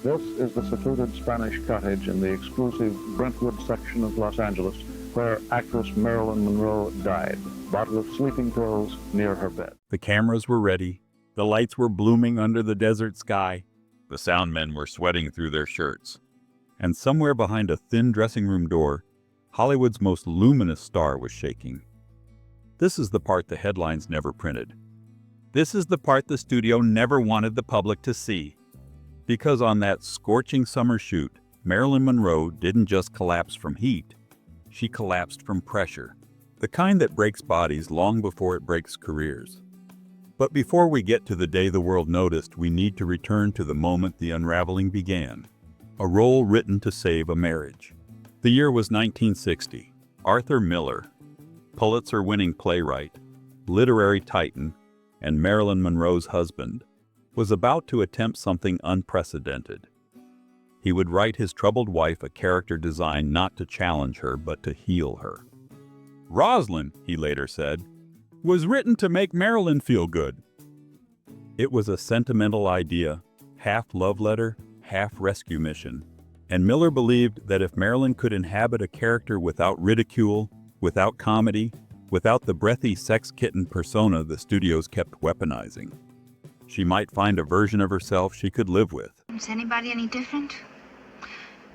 This is the secluded Spanish cottage in the exclusive Brentwood section of Los Angeles, where actress Marilyn Monroe died, bought with sleeping pills near her bed. The cameras were ready. The lights were blooming under the desert sky. The sound men were sweating through their shirts. And somewhere behind a thin dressing room door, Hollywood's most luminous star was shaking. This is the part the headlines never printed. This is the part the studio never wanted the public to see. Because on that scorching summer shoot, Marilyn Monroe didn't just collapse from heat. She collapsed from pressure, the kind that breaks bodies long before it breaks careers. But before we get to the day the world noticed, we need to return to the moment the unraveling began. A role written to save a marriage. The year was 1960. Arthur Miller, Pulitzer-winning playwright, literary titan, and Marilyn Monroe's husband, was about to attempt something unprecedented. He would write his troubled wife a character designed not to challenge her, but to heal her. Rosalind, he later said, was written to make Marilyn feel good. It was a sentimental idea, half love letter, half rescue mission, and Miller believed that if Marilyn could inhabit a character without ridicule, without comedy, without the breathy sex kitten persona the studios kept weaponizing, she might find a version of herself she could live with. Is anybody any different?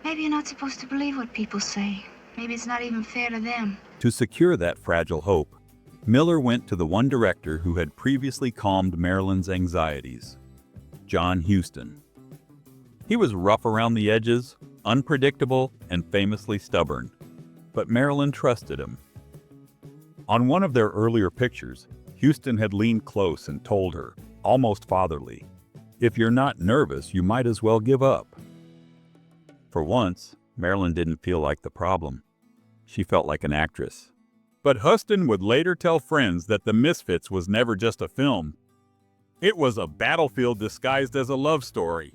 Maybe you're not supposed to believe what people say. Maybe it's not even fair to them. To secure that fragile hope, Miller went to the one director who had previously calmed Marilyn's anxieties, John Huston. He was rough around the edges, unpredictable, and famously stubborn, but Marilyn trusted him. On one of their earlier pictures, Huston had leaned close and told her, almost fatherly, "If you're not nervous, you might as well give up." For once, Marilyn didn't feel like the problem. She felt like an actress. But Huston would later tell friends that The Misfits was never just a film. It was a battlefield disguised as a love story.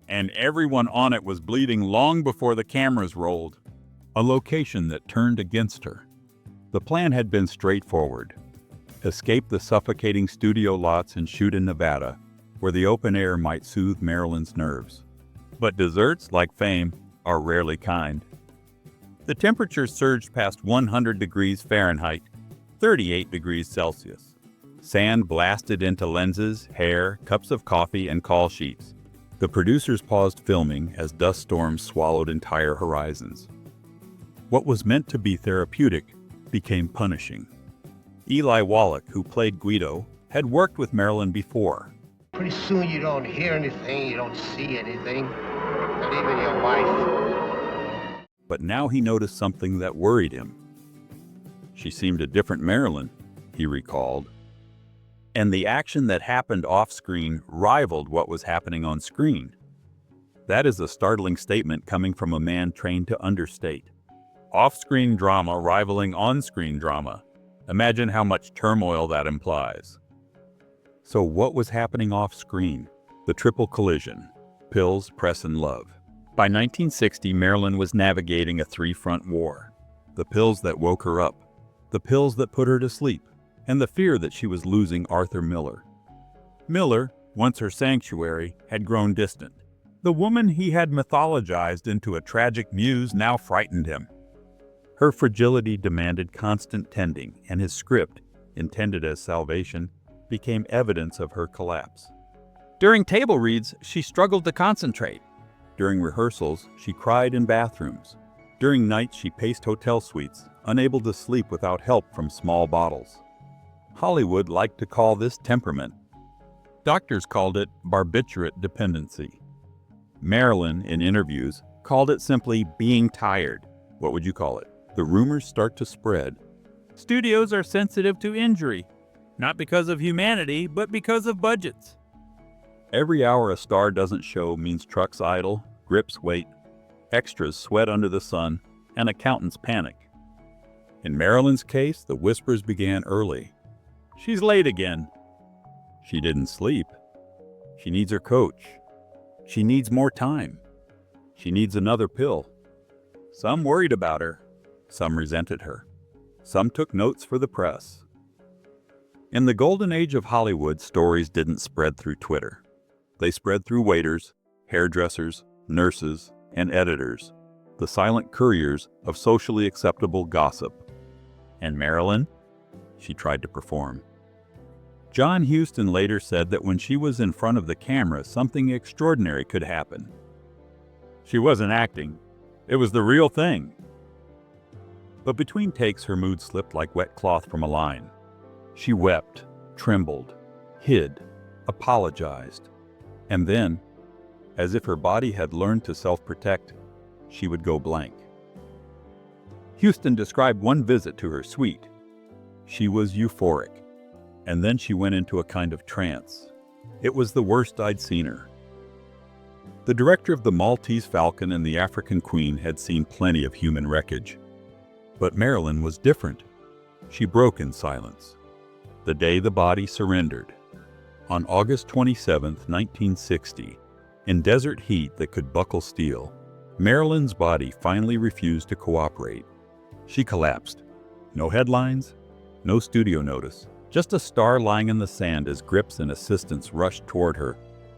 And everyone on it was bleeding long before the cameras rolled. A location that turned against her. The plan had been straightforward. Escape the suffocating studio lots and shoot in Nevada, where the open air might soothe Marilyn's nerves. But desserts, like fame, are rarely kind. The temperature surged past 100 degrees Fahrenheit, 38 degrees Celsius. Sand blasted into lenses, hair, cups of coffee, and call sheets. The producers paused filming as dust storms swallowed entire horizons. What was meant to be therapeutic became punishing. Eli Wallach, who played Guido, had worked with Marilyn before. Pretty soon you don't hear anything, you don't see anything, not even your wife. But now he noticed something that worried him. She seemed a different Marilyn, he recalled. And the action that happened off-screen rivaled what was happening on screen. That is a startling statement coming from a man trained to understate. Off-screen drama rivaling on-screen drama. Imagine how much turmoil that implies. So what was happening off-screen? The triple collision: pills, press, and love. By 1960, Marilyn was navigating a three-front war. The pills that woke her up, the pills that put her to sleep, and the fear that she was losing Arthur Miller. Miller, once her sanctuary, had grown distant. The woman he had mythologized into a tragic muse now frightened him. Her fragility demanded constant tending, and his script, intended as salvation, became evidence of her collapse. During table reads, she struggled to concentrate. During rehearsals, she cried in bathrooms. During nights, she paced hotel suites, unable to sleep without help from small bottles. Hollywood liked to call this temperament. Doctors called it barbiturate dependency. Marilyn, in interviews, called it simply being tired. What would you call it? The rumors start to spread. Studios are sensitive to injury, not because of humanity, but because of budgets. Every hour a star doesn't show means trucks idle, grips wait, extras sweat under the sun, and accountants panic. In Marilyn's case, the whispers began early. She's late again. She didn't sleep. She needs her coach. She needs more time. She needs another pill. Some worried about her. Some resented her. Some took notes for the press. In the golden age of Hollywood, stories didn't spread through Twitter. They spread through waiters, hairdressers, nurses, and editors, the silent couriers of socially acceptable gossip. And Marilyn? She tried to perform. John Huston later said that when she was in front of the camera, something extraordinary could happen. She wasn't acting. It was the real thing. But between takes, her mood slipped like wet cloth from a line. She wept, trembled, hid, apologized, and then, as if her body had learned to self-protect, she would go blank. Huston described one visit to her suite. She was euphoric, and then she went into a kind of trance. It was the worst I'd seen her. The director of the Maltese Falcon and the African Queen had seen plenty of human wreckage. But Marilyn was different. She broke in silence. The day the body surrendered. On August 27, 1960, in desert heat that could buckle steel, Marilyn's body finally refused to cooperate. She collapsed. No headlines, no studio notice, just a star lying in the sand as grips and assistants rushed toward her,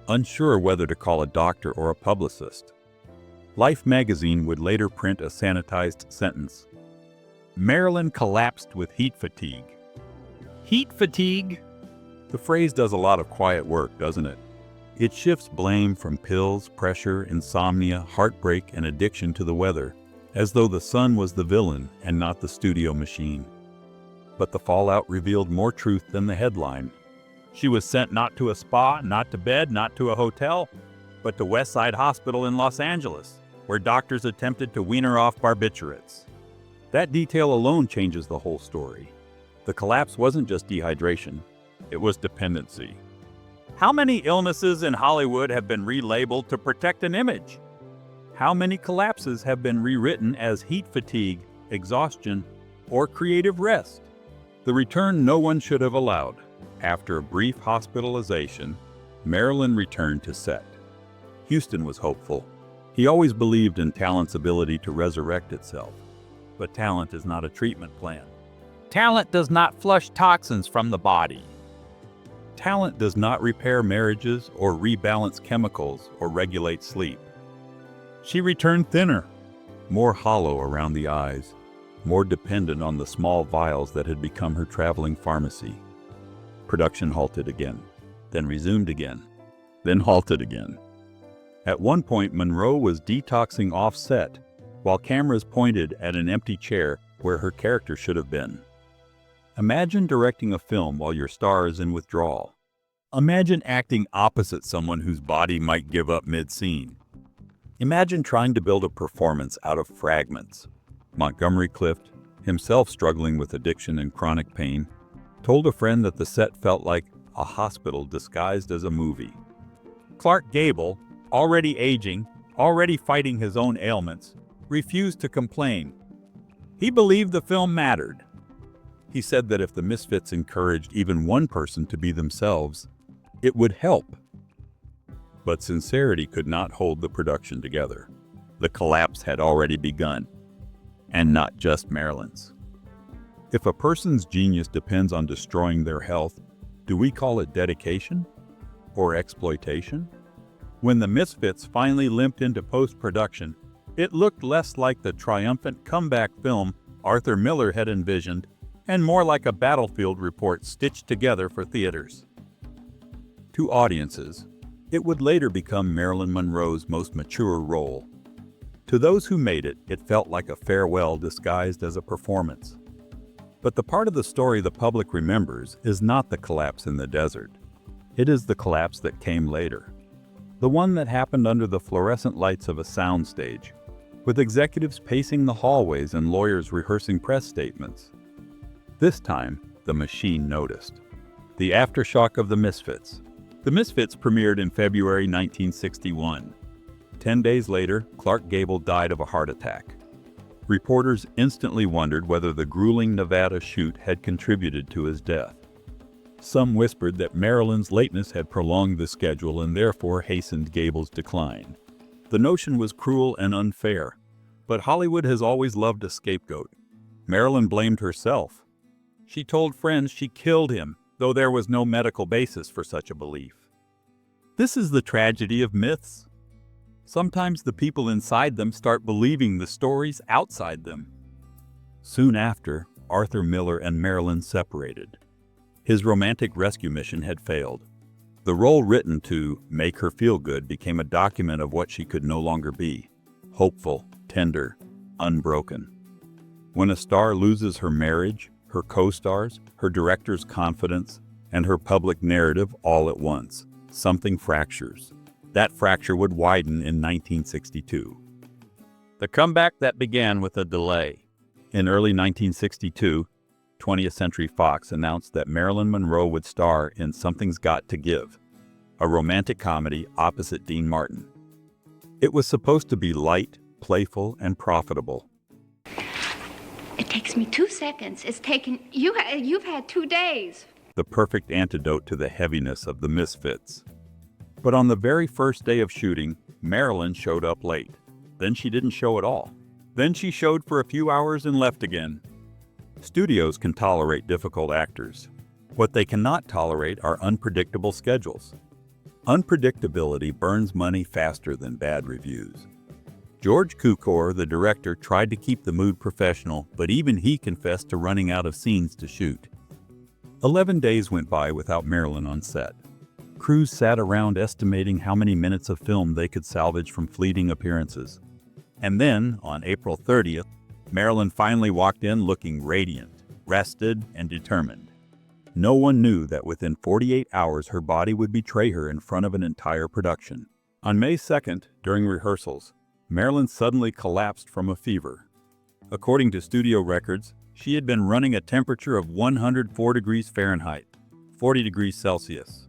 unsure whether to call a doctor or a publicist. Life magazine would later print a sanitized sentence. Marilyn collapsed with heat fatigue. Heat fatigue? The phrase does a lot of quiet work, doesn't it? It shifts blame from pills, pressure, insomnia, heartbreak, and addiction to the weather, as though the sun was the villain and not the studio machine. But the fallout revealed more truth than the headline. She was sent not to a spa, not to bed, not to a hotel, but to Westside Hospital in Los Angeles, where doctors attempted to wean her off barbiturates. That detail alone changes the whole story. The collapse wasn't just dehydration, it was dependency. How many illnesses in Hollywood have been relabeled to protect an image? How many collapses have been rewritten as heat fatigue, exhaustion, or creative rest? The return no one should have allowed. After a brief hospitalization, Marilyn returned to set. Huston was hopeful. He always believed in talent's ability to resurrect itself. But talent is not a treatment plan. Talent does not flush toxins from the body. Talent does not repair marriages or rebalance chemicals or regulate sleep. She returned thinner, more hollow around the eyes, more dependent on the small vials that had become her traveling pharmacy. Production halted again, then resumed again, then halted again. At one point, Monroe was detoxing off-set, while cameras pointed at an empty chair where her character should have been. Imagine directing a film while your star is in withdrawal. Imagine acting opposite someone whose body might give up mid-scene. Imagine trying to build a performance out of fragments. Montgomery Clift, himself struggling with addiction and chronic pain, told a friend that the set felt like a hospital disguised as a movie. Clark Gable, already aging, already fighting his own ailments, refused to complain. He believed the film mattered. He said that if the Misfits encouraged even one person to be themselves, it would help. But sincerity could not hold the production together. The collapse had already begun, and not just Marilyn's. If a person's genius depends on destroying their health, do we call it dedication or exploitation? When the Misfits finally limped into post-production, it looked less like the triumphant comeback film Arthur Miller had envisioned and more like a battlefield report stitched together for theaters. To audiences, it would later become Marilyn Monroe's most mature role. To those who made it, it felt like a farewell disguised as a performance. But the part of the story the public remembers is not the collapse in the desert. It is the collapse that came later. The one that happened under the fluorescent lights of a soundstage, with executives pacing the hallways and lawyers rehearsing press statements. This time, the machine noticed. The aftershock of the Misfits. The Misfits premiered in February 1961. 10 days later, Clark Gable died of a heart attack. Reporters instantly wondered whether the grueling Nevada shoot had contributed to his death. Some whispered that Marilyn's lateness had prolonged the schedule and therefore hastened Gable's decline. The notion was cruel and unfair, but Hollywood has always loved a scapegoat. Marilyn blamed herself. She told friends she killed him, though there was no medical basis for such a belief. This is the tragedy of myths. Sometimes the people inside them start believing the stories outside them. Soon after, Arthur Miller and Marilyn separated. His romantic rescue mission had failed. The role written to make her feel good became a document of what she could no longer be: hopeful, tender, unbroken. When a star loses her marriage, her co-stars, her director's confidence, and her public narrative all at once, something fractures. That fracture would widen in 1962. The comeback that began with a delay. In early 1962, 20th Century Fox announced that Marilyn Monroe would star in Something's Got to Give, a romantic comedy opposite Dean Martin. It was supposed to be light, playful, and profitable. It takes me 2 seconds. It's taken you've had 2 days. The perfect antidote to the heaviness of the Misfits. But on the very first day of shooting, Marilyn showed up late. Then she didn't show at all. Then she showed for a few hours and left again. Studios can tolerate difficult actors. What they cannot tolerate are unpredictable schedules. Unpredictability burns money faster than bad reviews. George Cukor, the director, tried to keep the mood professional, but even he confessed to running out of scenes to shoot. 11 days went by without Marilyn on set. Crews sat around estimating how many minutes of film they could salvage from fleeting appearances. And then, on April 30th, Marilyn finally walked in looking radiant, rested, and determined. No one knew that within 48 hours her body would betray her in front of an entire production. On May 2nd, during rehearsals, Marilyn suddenly collapsed from a fever. According to studio records, she had been running a temperature of 104 degrees Fahrenheit, 40 degrees Celsius.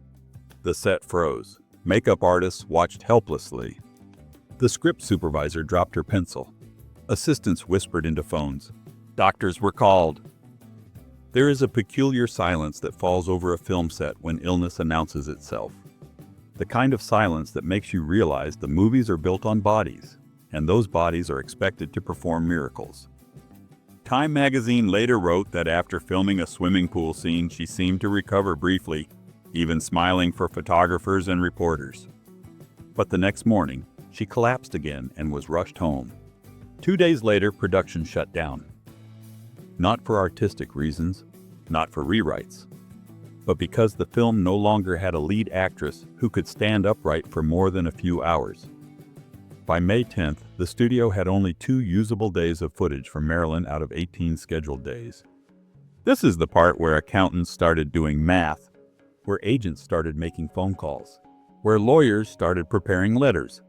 The set froze. Makeup artists watched helplessly. The script supervisor dropped her pencil. Assistants whispered into phones. Doctors were called. There is a peculiar silence that falls over a film set when illness announces itself. The kind of silence that makes you realize the movies are built on bodies, and those bodies are expected to perform miracles. Time magazine later wrote that after filming a swimming pool scene, she seemed to recover briefly, even smiling for photographers and reporters. But the next morning, she collapsed again and was rushed home. 2 days later, production shut down. Not for artistic reasons, not for rewrites, but because the film no longer had a lead actress who could stand upright for more than a few hours. By May 10th, the studio had only 2 usable days of footage for Marilyn out of 18 scheduled days. This is the part where accountants started doing math, where agents started making phone calls, where lawyers started preparing letters.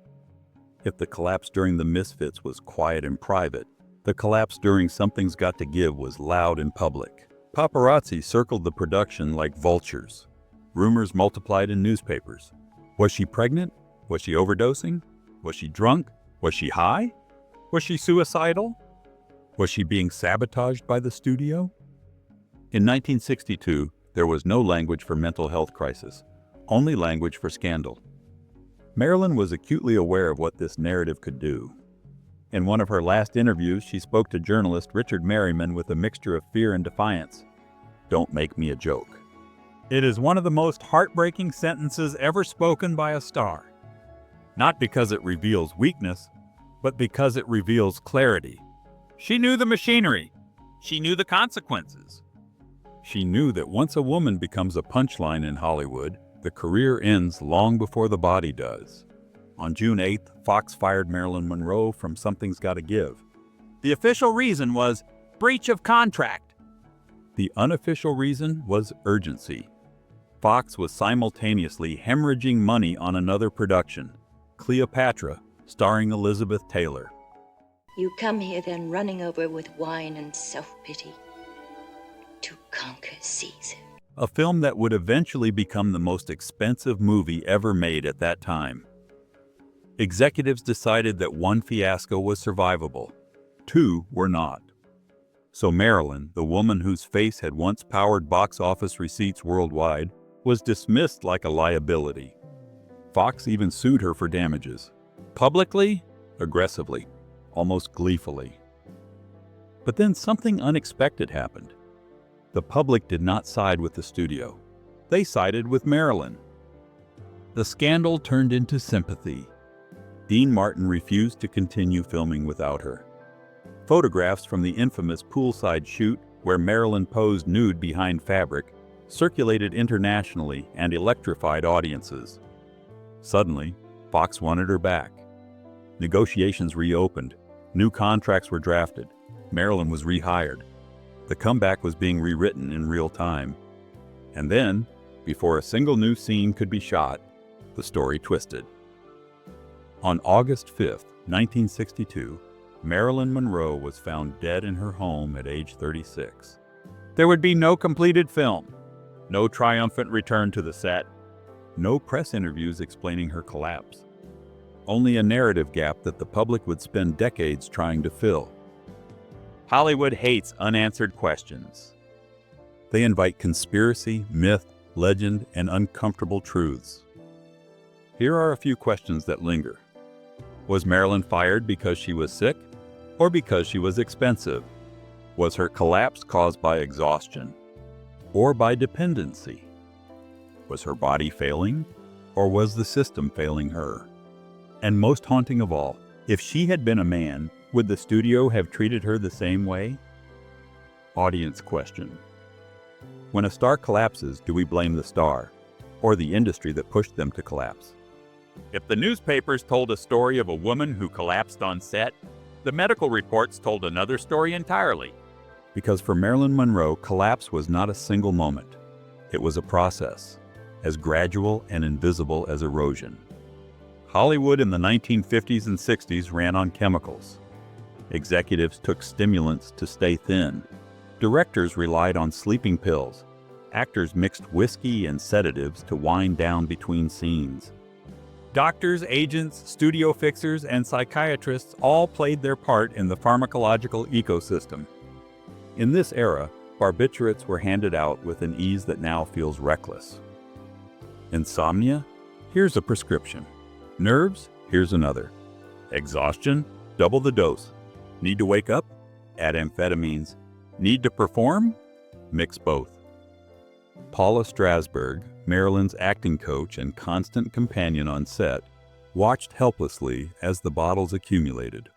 If the collapse during the Misfits was quiet and private, the collapse during Something's Got to Give was loud and public. Paparazzi circled the production like vultures. Rumors multiplied in newspapers. Was she pregnant? Was she overdosing? Was she drunk? Was she high? Was she suicidal? Was she being sabotaged by the studio? In 1962, there was no language for mental health crisis, only language for scandal. Marilyn was acutely aware of what this narrative could do. In one of her last interviews, she spoke to journalist Richard Merriman with a mixture of fear and defiance. "Don't make me a joke." It is one of the most heartbreaking sentences ever spoken by a star. Not because it reveals weakness, but because it reveals clarity. She knew the machinery. She knew the consequences. She knew that once a woman becomes a punchline in Hollywood, the career ends long before the body does. On June 8th, Fox fired Marilyn Monroe from Something's Got to Give. The official reason was breach of contract. The unofficial reason was urgency. Fox was simultaneously hemorrhaging money on another production, Cleopatra, starring Elizabeth Taylor. You come here then running over with wine and self-pity to conquer Caesar. A film that would eventually become the most expensive movie ever made at that time. Executives decided that 1 fiasco was survivable, 2 were not. So Marilyn, the woman whose face had once powered box office receipts worldwide, was dismissed like a liability. Fox even sued her for damages. Publicly, aggressively, almost gleefully. But then something unexpected happened. The public did not side with the studio. They sided with Marilyn. The scandal turned into sympathy. Dean Martin refused to continue filming without her. Photographs from the infamous poolside shoot, where Marilyn posed nude behind fabric, circulated internationally and electrified audiences. Suddenly, Fox wanted her back. Negotiations reopened. New contracts were drafted. Marilyn was rehired. The comeback was being rewritten in real time. And then, before a single new scene could be shot, the story twisted. On August 5, 1962, Marilyn Monroe was found dead in her home at age 36. There would be no completed film, no triumphant return to the set, no press interviews explaining her collapse. Only a narrative gap that the public would spend decades trying to fill. Hollywood hates unanswered questions. They invite conspiracy, myth, legend, and uncomfortable truths. Here are a few questions that linger. Was Marilyn fired because she was sick, or because she was expensive? Was her collapse caused by exhaustion, or by dependency? Was her body failing, or was the system failing her? And most haunting of all, if she had been a man, would the studio have treated her the same way? Audience question. When a star collapses, do we blame the star, or the industry that pushed them to collapse? If the newspapers told a story of a woman who collapsed on set, the medical reports told another story entirely. Because for Marilyn Monroe, collapse was not a single moment. It was a process, as gradual and invisible as erosion. Hollywood in the 1950s and 60s ran on chemicals. Executives took stimulants to stay thin. Directors relied on sleeping pills. Actors mixed whiskey and sedatives to wind down between scenes. Doctors, agents, studio fixers, and psychiatrists all played their part in the pharmacological ecosystem. In this era, barbiturates were handed out with an ease that now feels reckless. Insomnia? Here's a prescription. Nerves? Here's another. Exhaustion? Double the dose. Need to wake up? Add amphetamines. Need to perform? Mix both. Paula Strasberg, Marilyn's acting coach and constant companion on set, watched helplessly as the bottles accumulated.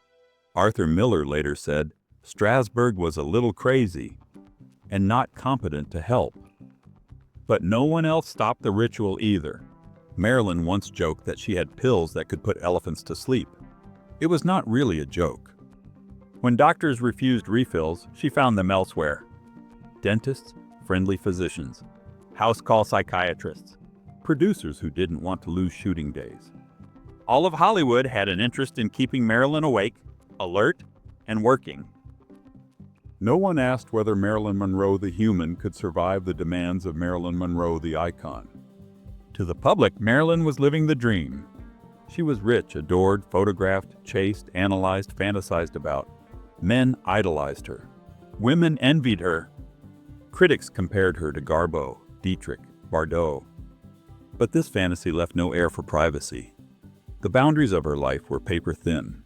Arthur Miller later said, Strasberg was a little crazy and not competent to help. But no one else stopped the ritual either. Marilyn once joked that she had pills that could put elephants to sleep. It was not really a joke. When doctors refused refills, she found them elsewhere. Dentists, friendly physicians, house call psychiatrists, producers who didn't want to lose shooting days. All of Hollywood had an interest in keeping Marilyn awake, alert, and working. No one asked whether Marilyn Monroe the human could survive the demands of Marilyn Monroe the icon. To the public, Marilyn was living the dream. She was rich, adored, photographed, chased, analyzed, fantasized about. Men idolized her. Women envied her. Critics compared her to Garbo, Dietrich, Bardot. But this fantasy left no air for privacy. The boundaries of her life were paper thin.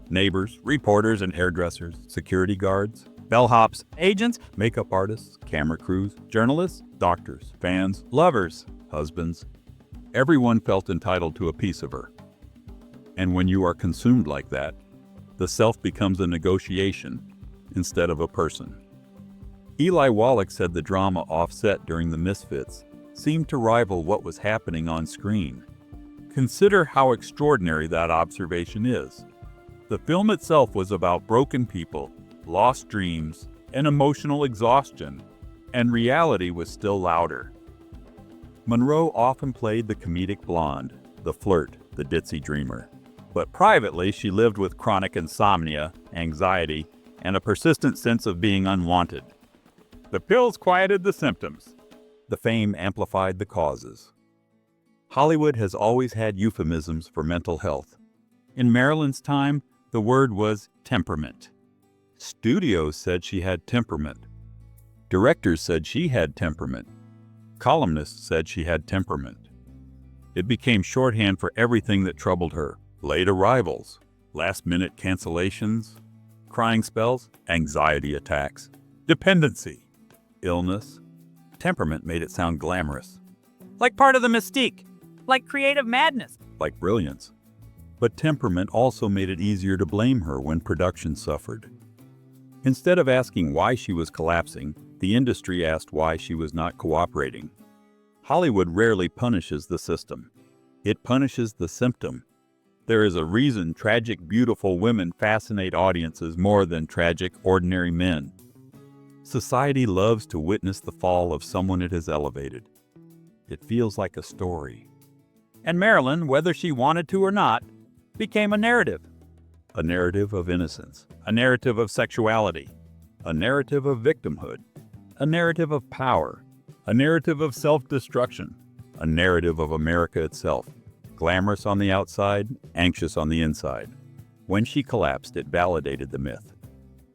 Neighbors, reporters and hairdressers, security guards, bellhops, agents, makeup artists, camera crews, journalists, doctors, fans, lovers, husbands. Everyone felt entitled to a piece of her. And when you are consumed like that, the self becomes a negotiation instead of a person. Eli Wallach said the drama offset during the Misfits seemed to rival what was happening on screen. Consider how extraordinary that observation is. The film itself was about broken people, lost dreams, and emotional exhaustion, and reality was still louder. Monroe often played the comedic blonde, the flirt, the ditzy dreamer. But privately, she lived with chronic insomnia, anxiety, and a persistent sense of being unwanted. The pills quieted the symptoms. The fame amplified the causes. Hollywood has always had euphemisms for mental health. In Marilyn's time, the word was temperament. Studios said she had temperament. Directors said she had temperament. Columnists said she had temperament. It became shorthand for everything that troubled her. Late arrivals, last-minute cancellations, crying spells, anxiety attacks, dependency, illness. Temperament made it sound glamorous. Like part of the mystique. Like creative madness. Like brilliance. But temperament also made it easier to blame her when production suffered. Instead of asking why she was collapsing, the industry asked why she was not cooperating. Hollywood rarely punishes the system. It punishes the symptom. There is a reason tragic, beautiful women fascinate audiences more than tragic, ordinary men. Society loves to witness the fall of someone it has elevated. It feels like a story. And Marilyn, whether she wanted to or not, became a narrative. A narrative of innocence, a narrative of sexuality, a narrative of victimhood, a narrative of power, a narrative of self-destruction, a narrative of America itself, glamorous on the outside, anxious on the inside. When she collapsed, it validated the myth.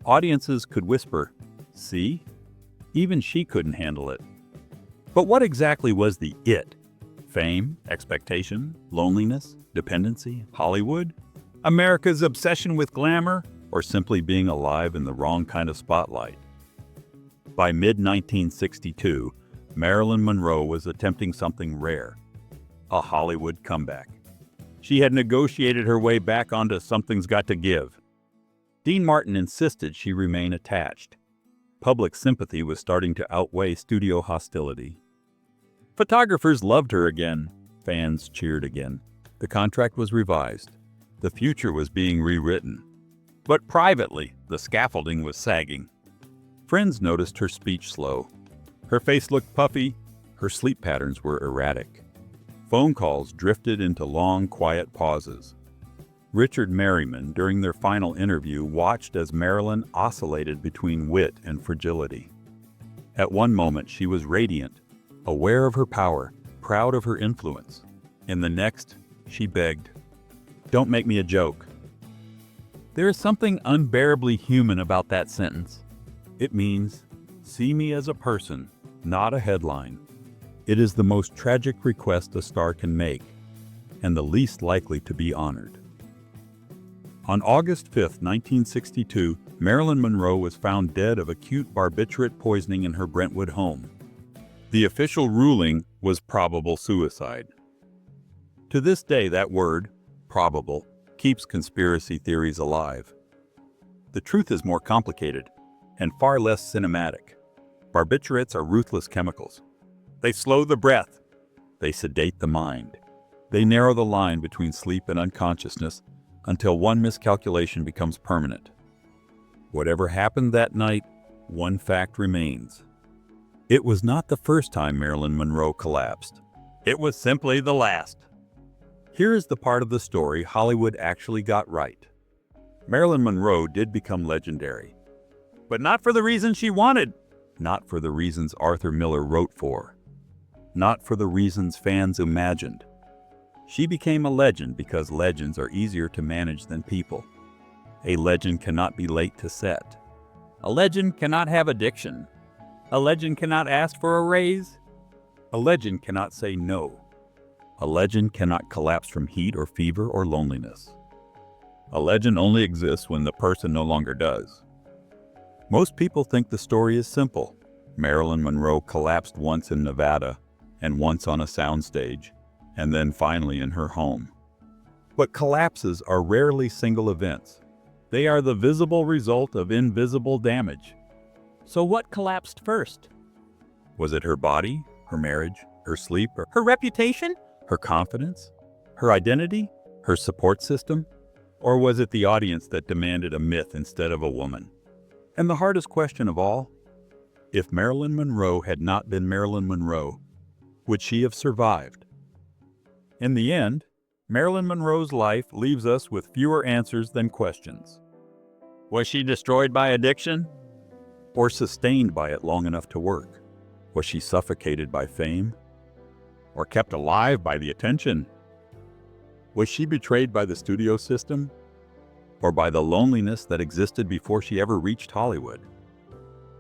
Audiences could whisper, "See? Even she couldn't handle it." But what exactly was the it? Fame, expectation, loneliness, dependency, Hollywood? America's obsession with glamour, or simply being alive in the wrong kind of spotlight? By mid-1962, Marilyn Monroe was attempting something rare, a Hollywood comeback. She had negotiated her way back onto Something's Got to Give. Dean Martin insisted she remain attached. Public sympathy was starting to outweigh studio hostility. Photographers loved her again. Fans cheered again. The contract was revised. The future was being rewritten. But privately, the scaffolding was sagging. Friends noticed her speech slow. Her face looked puffy. Her sleep patterns were erratic. Phone calls drifted into long, quiet pauses. Richard Merriman, during their final interview, watched as Marilyn oscillated between wit and fragility. At one moment, she was radiant, aware of her power, proud of her influence. In the next, she begged, "Don't make me a joke." There is something unbearably human about that sentence. It means, see me as a person, not a headline. It is the most tragic request a star can make, and the least likely to be honored. On August 5, 1962, Marilyn Monroe was found dead of acute barbiturate poisoning in her Brentwood home. The official ruling was probable suicide. To this day, that word, probable, keeps conspiracy theories alive. The truth is more complicated and far less cinematic. Barbiturates are ruthless chemicals. They slow the breath. They sedate the mind. They narrow the line between sleep and unconsciousness until one miscalculation becomes permanent. Whatever happened that night, one fact remains. It was not the first time Marilyn Monroe collapsed. It was simply the last. Here is the part of the story Hollywood actually got right. Marilyn Monroe did become legendary. But not for the reasons she wanted. Not for the reasons Arthur Miller wrote for. Not for the reasons fans imagined. She became a legend because legends are easier to manage than people. A legend cannot be late to set. A legend cannot have addiction. A legend cannot ask for a raise. A legend cannot say no. A legend cannot collapse from heat or fever or loneliness. A legend only exists when the person no longer does. Most people think the story is simple. Marilyn Monroe collapsed once in Nevada, and once on a soundstage, and then finally in her home. But collapses are rarely single events. They are the visible result of invisible damage. So what collapsed first? Was it her body, her marriage, her sleep, or her reputation, her confidence, her identity, her support system? Or was it the audience that demanded a myth instead of a woman? And the hardest question of all, if Marilyn Monroe had not been Marilyn Monroe, would she have survived? In the end, Marilyn Monroe's life leaves us with fewer answers than questions. Was she destroyed by addiction? Or sustained by it long enough to work? Was she suffocated by fame? Or kept alive by the attention? Was she betrayed by the studio system? Or by the loneliness that existed before she ever reached Hollywood?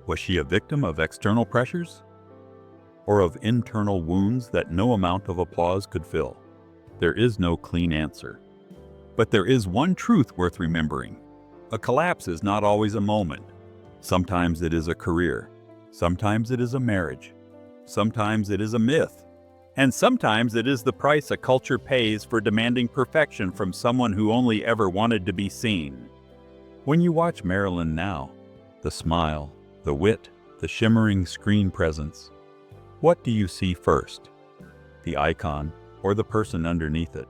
Was she a victim of external pressures? Or of internal wounds that no amount of applause could fill? There is no clean answer. But there is one truth worth remembering. A collapse is not always a moment. Sometimes it is a career. Sometimes it is a marriage. Sometimes it is a myth. And sometimes it is the price a culture pays for demanding perfection from someone who only ever wanted to be seen. When you watch Marilyn now, the smile, the wit, the shimmering screen presence, what do you see first? The icon or the person underneath it?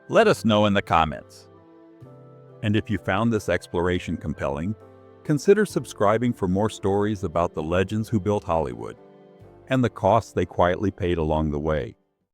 Let us know in the comments. And if you found this exploration compelling, consider subscribing for more stories about the legends who built Hollywood and the costs they quietly paid along the way.